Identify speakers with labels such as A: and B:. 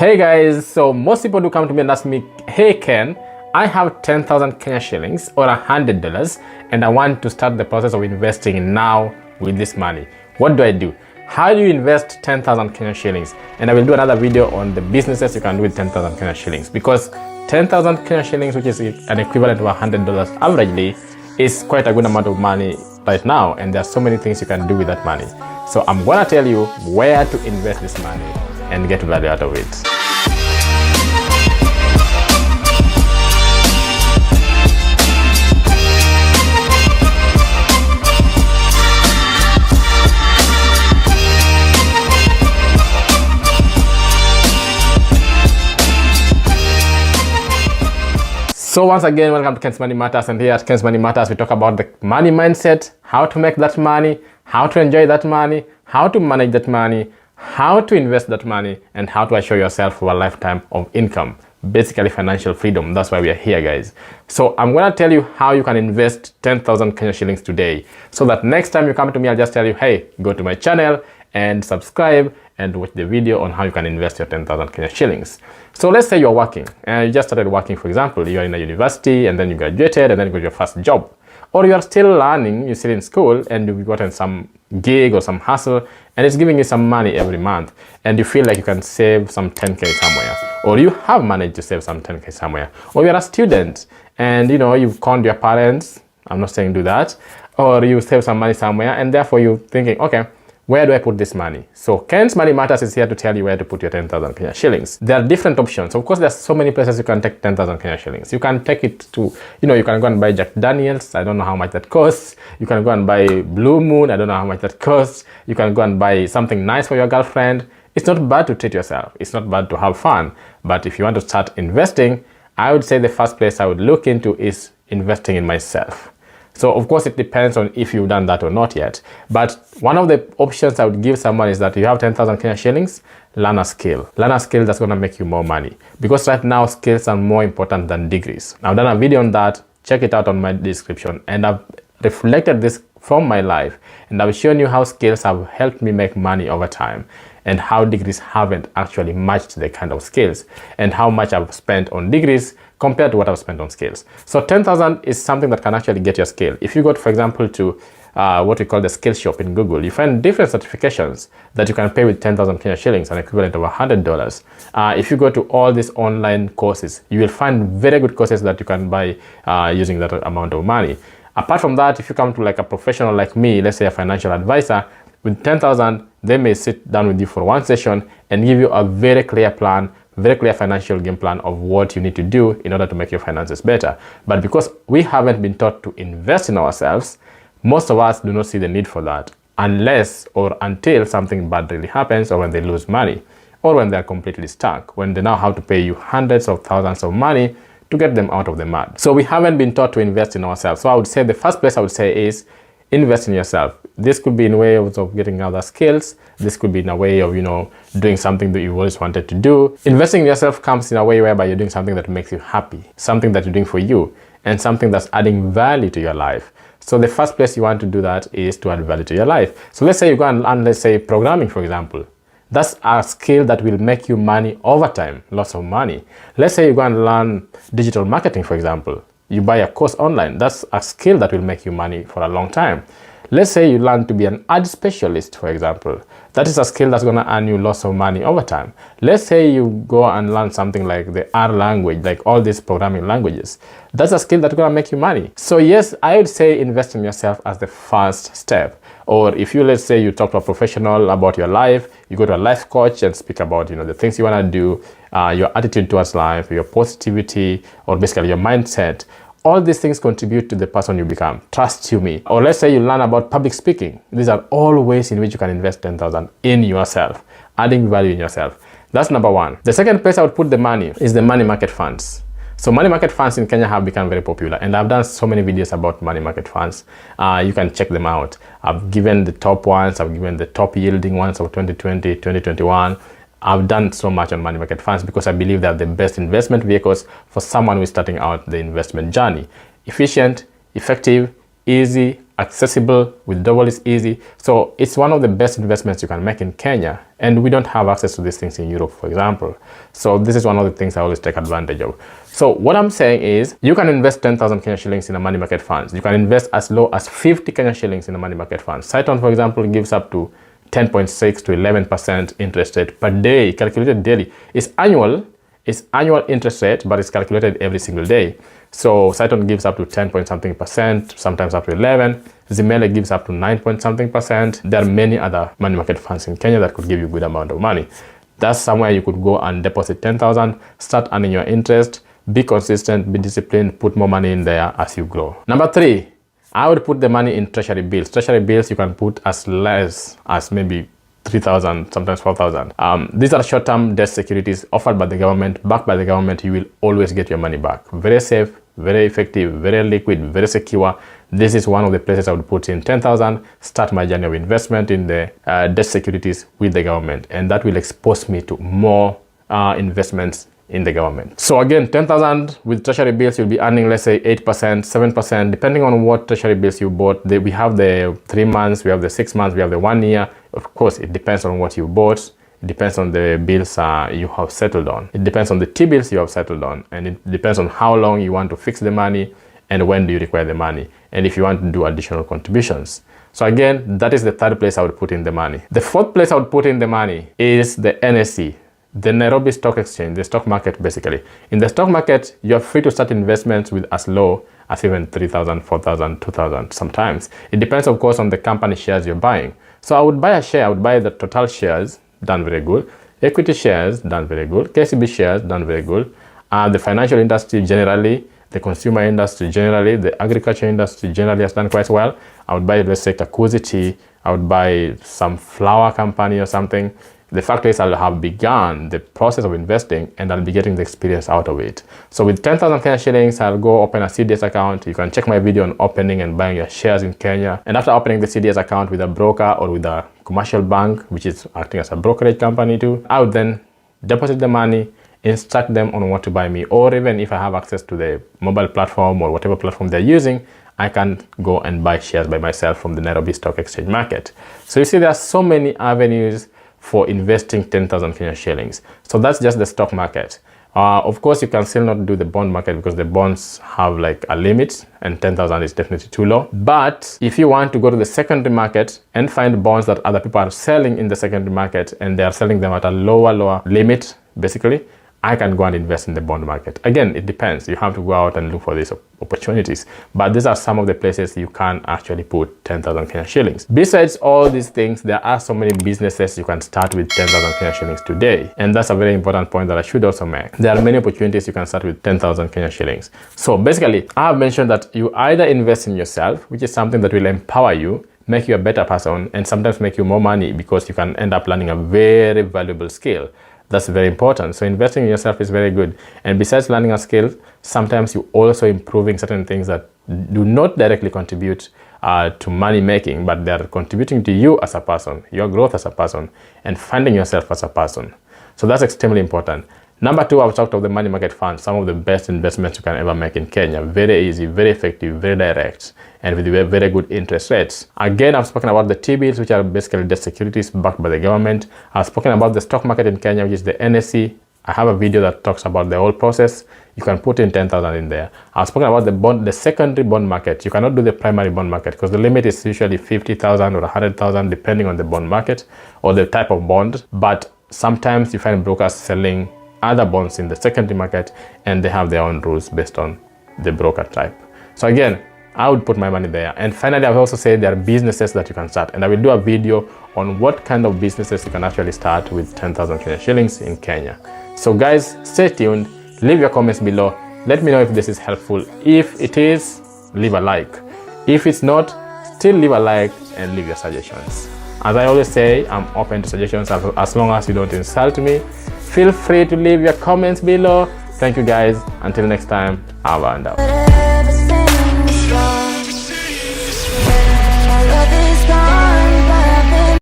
A: Hey guys, so most people do come to me and ask me, hey Ken, I have 10,000 Kenya shillings or $100 and I want to start the process of investing now with this money. What do I do? How do you invest 10,000 Kenya shillings? And I will do another video on the businesses you can do with 10,000 Kenya shillings, because 10,000 Kenya shillings, which is an equivalent to $100 averagely, is quite a good amount of money right now, and there are so many things you can do with that money. So I'm gonna tell you where to invest this money and get value out of it. So once again, welcome to Ken's Money Matters, and here at Ken's Money Matters, we talk about the money mindset, how to make that money, how to enjoy that money, how to manage that money, how to invest that money, and how to assure yourself for a lifetime of income. Basically financial freedom. That's why we are here, guys. So I'm gonna tell you how you can invest 10,000 Kenya shillings today, so that next time you come to me, I'll just tell you, hey, go to my channel and subscribe and watch the video on how you can invest your 10,000 Kenya shillings. So let's say you're working and you just started working. For example, you're in a university and then you graduated and then you got your first job, or you are still learning, you're still in school and you've gotten some gig or some hustle and it's giving you some money every month, and you feel like you can save some 10K somewhere, or you have managed to save some 10K somewhere, or you're a student and you've conned your parents. I'm not saying do that. Or you save some money somewhere and therefore you're thinking, okay, where do I put this money? So Ken's Money Matters is here to tell you where to put your 10,000 Kenya shillings. There are different options. Of course, there's so many places you can take 10,000 Kenya shillings. You can take it to, you can go and buy Jack Daniels. I don't know how much that costs. You can go and buy Blue Moon. I don't know how much that costs. You can go and buy something nice for your girlfriend. It's not bad to treat yourself. It's not bad to have fun. But if you want to start investing, I would say the first place I would look into is investing in myself. So of course it depends on if you've done that or not yet. But one of the options I would give someone is that you have 10,000 Kenya shillings, learn a skill. Learn a skill that's gonna make you more money. Because right now skills are more important than degrees. I've done a video on that. Check it out on my description. And I've reflected this from my life. And I've shown you how skills have helped me make money over time, and how degrees haven't actually matched the kind of skills, and how much I've spent on degrees compared to what I've spent on skills. So 10,000 is something that can actually get your skill. If you go, for example, to what we call the skill shop in Google, you find different certifications that you can pay with 10,000 Kenya shillings, an equivalent of $100. If you go to all these online courses, you will find very good courses that you can buy using that amount of money. Apart from that, if you come to like a professional like me, let's say a financial advisor, with 10,000, they may sit down with you for one session and give you a very clear plan, very clear financial game plan of what you need to do in order to make your finances better. But because we haven't been taught to invest in ourselves, most of us do not see the need for that unless or until something bad really happens, or when they lose money, or when they're completely stuck, when they now have to pay you hundreds of thousands of money to get them out of the mud. So we haven't been taught to invest in ourselves. So I would say the first place I would say is invest in yourself. This could be in ways of getting other skills. This could be in a way of, doing something that you've always wanted to do. Investing in yourself comes in a way whereby you're doing something that makes you happy, something that you're doing for you, and something that's adding value to your life. So the first place you want to do that is to add value to your life. So let's say you go and learn, let's say, programming, for example. That's a skill that will make you money over time, lots of money. Let's say you go and learn digital marketing, for example. You buy a course online. That's a skill that will make you money for a long time. Let's say you learn to be an ad specialist, for example. That is a skill that's going to earn you lots of money over time. Let's say you go and learn something like the R language, like all these programming languages. That's a skill that's going to make you money. So yes, I would say invest in yourself as the first step. Or if you, let's say you talk to a professional about your life, you go to a life coach and speak about, the things you want to do, your attitude towards life, your positivity, or basically your mindset. All these things contribute to the person you become. Trust you me. Or let's say you learn about public speaking. These are all ways in which you can invest 10,000 in yourself, adding value in yourself. That's number one. The second place I would put the money is the money market funds. So money market funds in Kenya have become very popular, and I've done so many videos about money market funds. You can check them out. I've given the top ones, I've given the top yielding ones of 2020, 2021. I've done so much on money market funds because I believe they're the best investment vehicles for someone who is starting out the investment journey. Efficient, effective, easy, accessible, withdrawal is easy. So it's one of the best investments you can make in Kenya, and we don't have access to these things in Europe, for example. So this is one of the things I always take advantage of. So what I'm saying is, you can invest 10,000 Kenya shillings in a money market funds. You can invest as low as 50 Kenya shillings in a money market fund. Saiton, for example, gives up to 10.6 to 11% interest rate per day, calculated daily. It's annual interest rate, but it's calculated every single day. So Saiton gives up to 10 point something percent, sometimes up to 11. Zimele gives up to 9 point something percent. There are many other money market funds in Kenya that could give you a good amount of money. That's somewhere you could go and deposit 10,000, start earning your interest, be consistent, be disciplined, put more money in there as you grow. Number 3, I would put the money in treasury bills. Treasury bills you can put as less as maybe 3,000, sometimes 4,000. These are short-term debt securities offered by the government, backed by the government. You will always get your money back. Very safe, very effective, very liquid, very secure. This is one of the places I would put in 10,000, start my journey of investment in the debt securities with the government. And that will expose me to more investments in the government. So again, 10,000 with treasury bills, you'll be earning, let's say 8%, 7%, depending on what treasury bills you bought. We have the 3 months, we have the 6 months, we have the 1 year. Of course, it depends on what you bought. It depends on the bills you have settled on. It depends on the T-bills you have settled on. And it depends on how long you want to fix the money and when do you require the money. And if you want to do additional contributions. So again, that is the third place I would put in the money. The fourth place I would put in the money is the NSE. The Nairobi Stock Exchange, the stock market basically. In the stock market, you're free to start investments with as low as even 3,000, 4,000, 2,000 sometimes. It depends, of course, on the company shares you're buying. So I would buy a share, I would buy the Total shares, done very good. Equity shares, done very good. KCB shares, done very good. The financial industry generally, the consumer industry generally, the agriculture industry generally has done quite well. I would buy, let's say, Kakuzi tea. I would buy some flour company or something. The fact is, I'll have begun the process of investing and I'll be getting the experience out of it. So with 10,000 Kenya shillings, I'll go open a CDS account. You can check my video on opening and buying your shares in Kenya. And after opening the CDS account with a broker or with a commercial bank, which is acting as a brokerage company too, I would then deposit the money, instruct them on what to buy me, or even if I have access to the mobile platform or whatever platform they're using, I can go and buy shares by myself from the Nairobi Stock Exchange market. So you see, there are so many avenues for investing 10,000 Kenya shillings. So that's just the stock market. Of course, you can still not do the bond market because the bonds have like a limit and 10,000 is definitely too low. But if you want to go to the secondary market and find bonds that other people are selling in the secondary market and they are selling them at a lower limit, basically, I can go and invest in the bond market. Again, it depends. You have to go out and look for these opportunities. But these are some of the places you can actually put 10,000 Kenya shillings. Besides all these things, there are so many businesses you can start with 10,000 Kenya shillings today. And that's a very important point that I should also make. There are many opportunities you can start with 10,000 Kenya shillings. So basically, I have mentioned that you either invest in yourself, which is something that will empower you, make you a better person, and sometimes make you more money because you can end up learning a very valuable skill. That's very important. So investing in yourself is very good. And besides learning a skill, sometimes you also improving certain things that do not directly contribute to money making, but they are contributing to you as a person, your growth as a person, and finding yourself as a person. So that's extremely important. Number 2, I've talked of the money market funds, some of the best investments you can ever make in Kenya. Very easy, very effective, very direct, and with very good interest rates. Again, I've spoken about the T-bills, which are basically debt securities backed by the government. I've spoken about the stock market in Kenya, which is the NSE. I have a video that talks about the whole process. You can put in 10,000 in there. I've spoken about the secondary bond market. You cannot do the primary bond market because the limit is usually 50,000 or 100,000, depending on the bond market or the type of bond. But sometimes you find brokers selling other bonds in the secondary market and they have their own rules based on the broker type. So again, I would put my money there. And finally, I've also said there are businesses that you can start, and I will do a video on what kind of businesses you can actually start with 10,000 Kenya shillings in Kenya. So guys, stay tuned, leave your comments below, let me know if this is helpful. If it is, leave a like. If it's not, still leave a like and leave your suggestions. As I always say, I'm open to suggestions as long as you don't insult me. Feel free to leave your comments below. Thank you guys. Until next time, over and out.